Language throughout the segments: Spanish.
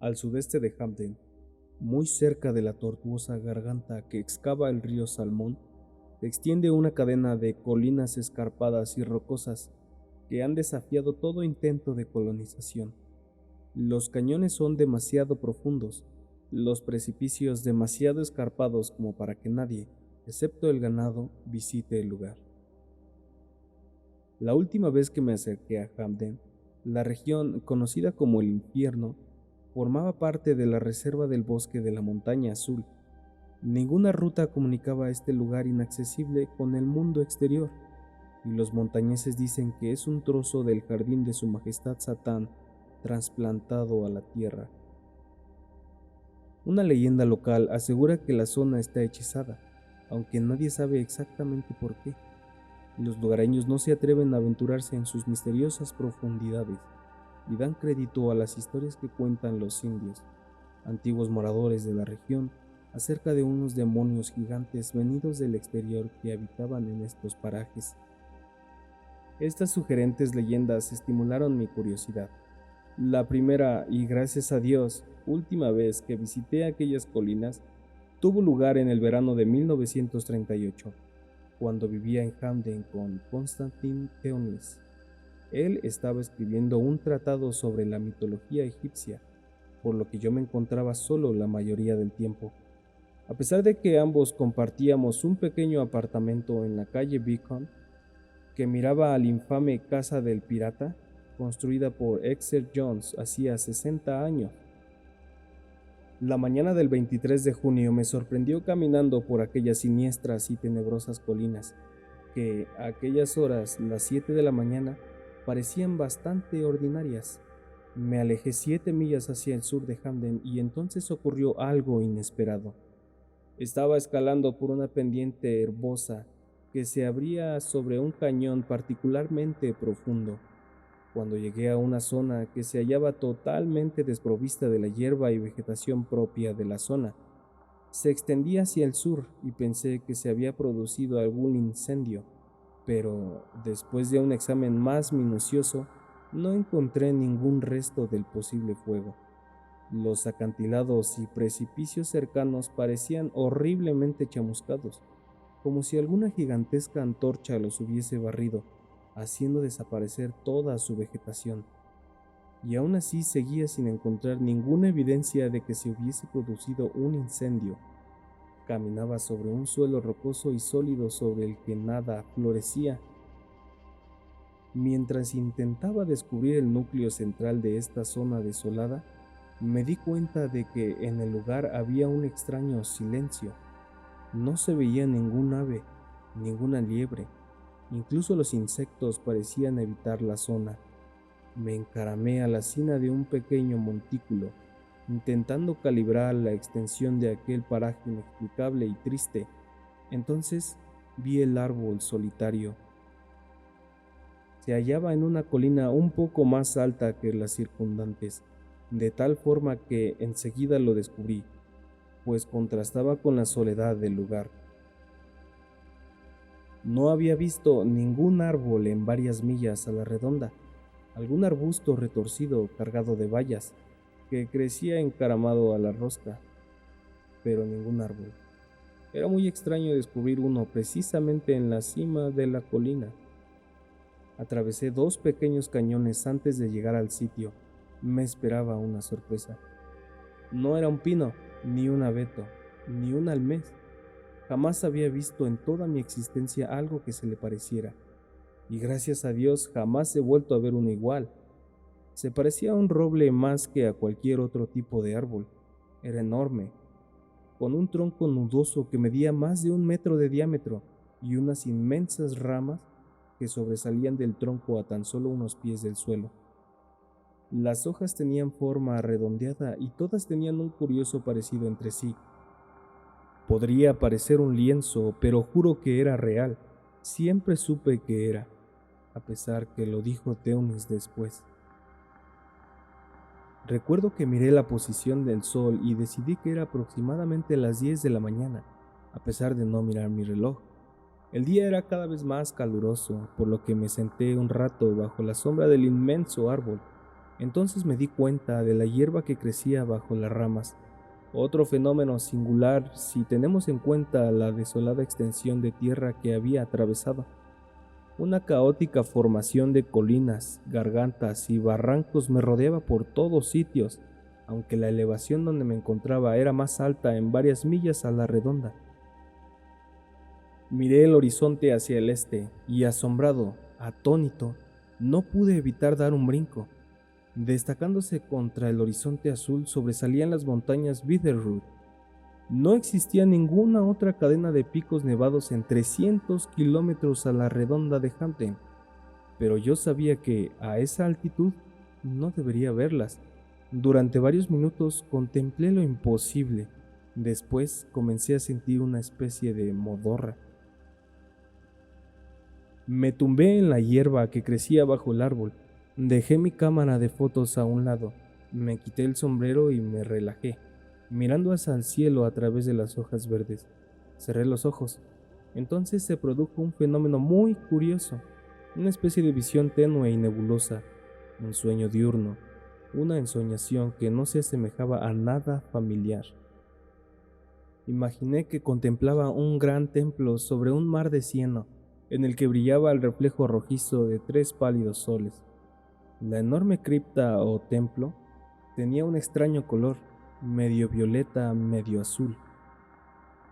al sudeste de Hamden, muy cerca de la tortuosa garganta que excava el río Salmón, se extiende una cadena de colinas escarpadas y rocosas que han desafiado todo intento de colonización. Los cañones son demasiado profundos, los precipicios demasiado escarpados como para que nadie, excepto el ganado, visite el lugar. La última vez que me acerqué a Hamden, la región conocida como el Infierno formaba parte de la reserva del bosque de la Montaña Azul. Ninguna ruta comunicaba este lugar inaccesible con el mundo exterior, y los montañeses dicen que es un trozo del jardín de Su Majestad Satán trasplantado a la tierra. Una leyenda local asegura que la zona está hechizada, aunque nadie sabe exactamente por qué. Los lugareños no se atreven a aventurarse en sus misteriosas profundidades y dan crédito a las historias que cuentan los indios, antiguos moradores de la región, acerca de unos demonios gigantes venidos del exterior que habitaban en estos parajes. Estas sugerentes leyendas estimularon mi curiosidad. La primera y, gracias a Dios, última vez que visité aquellas colinas tuvo lugar en el verano de 1938, cuando vivía en Hamden con Constantin Teunis. Él estaba escribiendo un tratado sobre la mitología egipcia, por lo que yo me encontraba solo la mayoría del tiempo. A pesar de que ambos compartíamos un pequeño apartamento en la calle Beacon, que miraba a la infame Casa del Pirata, construida por Exeter Jones hacía 60 años. La mañana del 23 de junio me sorprendió caminando por aquellas siniestras y tenebrosas colinas, que a aquellas horas, las 7 de la mañana, parecían bastante ordinarias. Me alejé 7 millas hacia el sur de Hamden y entonces ocurrió algo inesperado. Estaba escalando por una pendiente herbosa que se abría sobre un cañón particularmente profundo. Cuando llegué a una zona que se hallaba totalmente desprovista de la hierba y vegetación propia de la zona, se extendía hacia el sur y pensé que se había producido algún incendio, pero después de un examen más minucioso, no encontré ningún resto del posible fuego. Los acantilados y precipicios cercanos parecían horriblemente chamuscados, como si alguna gigantesca antorcha los hubiese barrido, haciendo desaparecer toda su vegetación. Y aún así seguía sin encontrar ninguna evidencia de que se hubiese producido un incendio. Caminaba sobre un suelo rocoso y sólido sobre el que nada florecía. Mientras intentaba descubrir el núcleo central de esta zona desolada, me di cuenta de que en el lugar había un extraño silencio. No se veía ningún ave, ninguna liebre, incluso los insectos parecían evitar la zona. Me encaramé a la cima de un pequeño montículo, intentando calibrar la extensión de aquel paraje inexplicable y triste. Entonces vi el árbol solitario. Se hallaba en una colina un poco más alta que las circundantes, de tal forma que enseguida lo descubrí, pues contrastaba con la soledad del lugar. No había visto ningún árbol en varias millas a la redonda, algún arbusto retorcido cargado de bayas, que crecía encaramado a la rosca, pero ningún árbol. Era muy extraño descubrir uno precisamente en la cima de la colina. Atravesé 2 pequeños cañones antes de llegar al sitio. Me esperaba una sorpresa. No era un pino, ni un abeto, ni un almés. Jamás había visto en toda mi existencia algo que se le pareciera, y gracias a Dios jamás he vuelto a ver uno igual. Se parecía a un roble más que a cualquier otro tipo de árbol. Era enorme, con un tronco nudoso que medía más de 1 metro de diámetro y unas inmensas ramas que sobresalían del tronco a tan solo unos pies del suelo. Las hojas tenían forma redondeada y todas tenían un curioso parecido entre sí. Podría parecer un lienzo, pero juro que era real. Siempre supe que era, a pesar que lo dijo Teunis después. Recuerdo que miré la posición del sol y decidí que era aproximadamente las 10 de la mañana, a pesar de no mirar mi reloj. El día era cada vez más caluroso, por lo que me senté un rato bajo la sombra del inmenso árbol, Entonces me di cuenta de la hierba que crecía bajo las ramas, otro fenómeno singular si tenemos en cuenta la desolada extensión de tierra que había atravesado. Una caótica formación de colinas, gargantas y barrancos me rodeaba por todos sitios, aunque la elevación donde me encontraba era más alta en varias millas a la redonda. Miré el horizonte hacia el este y, asombrado, atónito, no pude evitar dar un brinco. Destacándose contra el horizonte azul sobresalían las montañas Bitterroot. No existía ninguna otra cadena de picos nevados en 300 kilómetros a la redonda de Hampden, pero yo sabía que a esa altitud no debería verlas. Durante varios minutos contemplé lo imposible. Después comencé a sentir una especie de modorra. Me tumbé en la hierba que crecía bajo el árbol. Dejé mi cámara de fotos a un lado, me quité el sombrero y me relajé, mirando hacia el cielo a través de las hojas verdes. Cerré los ojos. Entonces se produjo un fenómeno muy curioso, una especie de visión tenue y nebulosa, un sueño diurno, una ensoñación que no se asemejaba a nada familiar. Imaginé que contemplaba un gran templo sobre un mar de cieno, en el que brillaba el reflejo rojizo de 3 pálidos soles. La enorme cripta o templo tenía un extraño color, medio violeta, medio azul.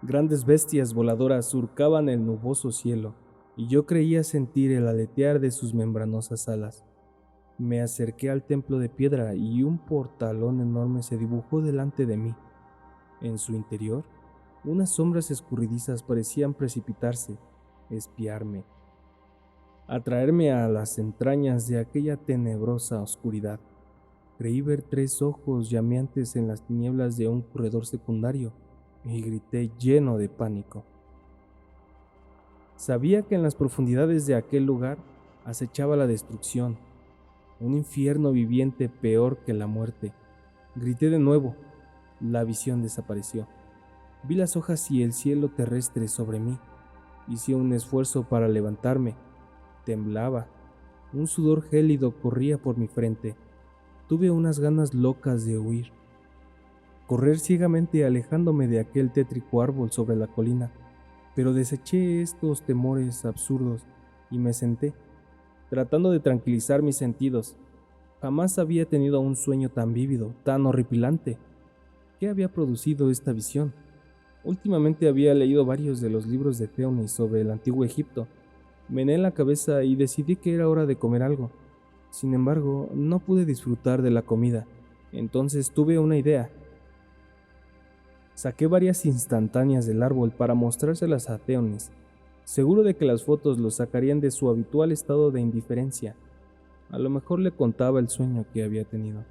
Grandes bestias voladoras surcaban el nuboso cielo, y yo creía sentir el aletear de sus membranosas alas. Me acerqué al templo de piedra y un portalón enorme se dibujó delante de mí. En su interior, unas sombras escurridizas parecían precipitarse, espiarme, atraerme a las entrañas de aquella tenebrosa oscuridad. Creí ver 3 ojos llameantes en las tinieblas de un corredor secundario y grité lleno de pánico. Sabía que en las profundidades de aquel lugar acechaba la destrucción, un infierno viviente peor que la muerte. Grité de nuevo. La visión desapareció. Vi las hojas y el cielo terrestre sobre mí. Hice un esfuerzo para levantarme. Temblaba. Un sudor gélido corría por mi frente. Tuve unas ganas locas de huir. Correr ciegamente alejándome de aquel tétrico árbol sobre la colina, pero deseché estos temores absurdos y me senté, tratando de tranquilizar mis sentidos. Jamás había tenido un sueño tan vívido, tan horripilante. ¿Qué había producido esta visión? Últimamente había leído varios de los libros de Theonis sobre el antiguo Egipto. Mené la cabeza y decidí que era hora de comer algo. Sin embargo, no pude disfrutar de la comida. Entonces tuve una idea. Saqué varias instantáneas del árbol para mostrárselas a Theonis, seguro de que las fotos lo sacarían de su habitual estado de indiferencia. A lo mejor le contaba el sueño que había tenido.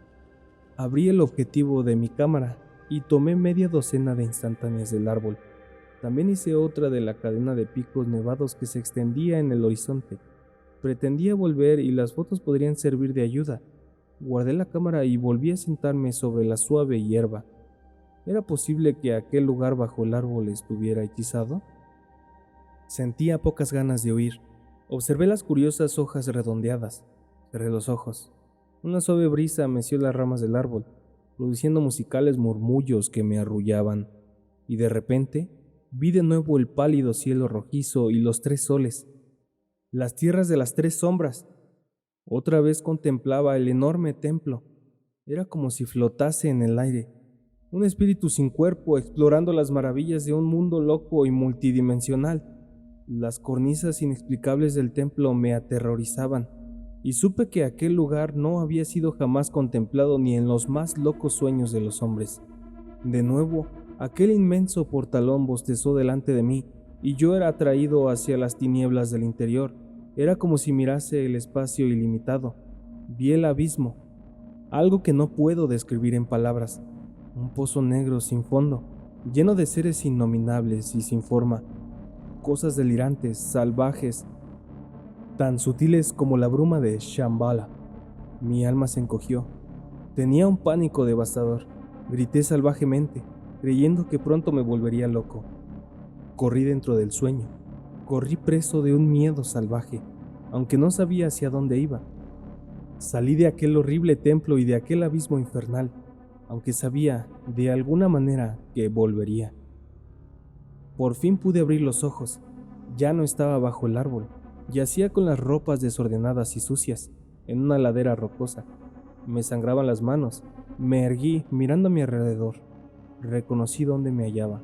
Abrí el objetivo de mi cámara y tomé media docena de instantáneas del árbol. También hice otra de la cadena de picos nevados que se extendía en el horizonte. Pretendía volver y las fotos podrían servir de ayuda. Guardé la cámara y volví a sentarme sobre la suave hierba. ¿Era posible que aquel lugar bajo el árbol estuviera hechizado? Sentía pocas ganas de huir. Observé las curiosas hojas redondeadas. Cerré los ojos. Una suave brisa meció las ramas del árbol, produciendo musicales murmullos que me arrullaban. Y de repente, vi de nuevo el pálido cielo rojizo y los 3 soles. Las tierras de las 3 sombras. Otra vez contemplaba el enorme templo. Era como si flotase en el aire. Un espíritu sin cuerpo explorando las maravillas de un mundo loco y multidimensional. Las cornisas inexplicables del templo me aterrorizaban, y supe que aquel lugar no había sido jamás contemplado ni en los más locos sueños de los hombres. De nuevo, aquel inmenso portalón bostezó delante de mí, y yo era atraído hacia las tinieblas del interior. Era como si mirase el espacio ilimitado. Vi el abismo, algo que no puedo describir en palabras. Un pozo negro sin fondo, lleno de seres innominables y sin forma, cosas delirantes, salvajes, tan sutiles como la bruma de Shambhala. Mi alma se encogió. Tenía un pánico devastador. Grité salvajemente, creyendo que pronto me volvería loco. Corrí dentro del sueño. Corrí preso de un miedo salvaje, aunque no sabía hacia dónde iba. Salí de aquel horrible templo y de aquel abismo infernal, aunque sabía, de alguna manera, que volvería. Por fin pude abrir los ojos. Ya no estaba bajo el árbol. Yacía con las ropas desordenadas y sucias, en una ladera rocosa. Me sangraban las manos. Me erguí mirando a mi alrededor. Reconocí dónde me hallaba.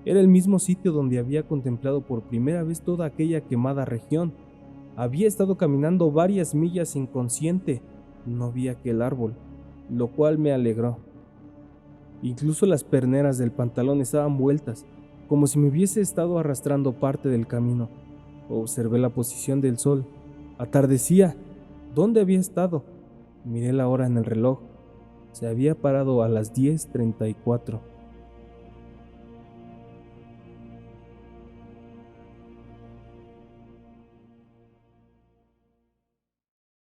Era el mismo sitio donde había contemplado por primera vez toda aquella quemada región. Había estado caminando varias millas inconsciente. No vi aquel árbol, lo cual me alegró. Incluso las perneras del pantalón estaban vueltas, como si me hubiese estado arrastrando parte del camino. Observé la posición del sol. Atardecía. ¿Dónde había estado? Miré la hora en el reloj. Se había parado a las 10:34.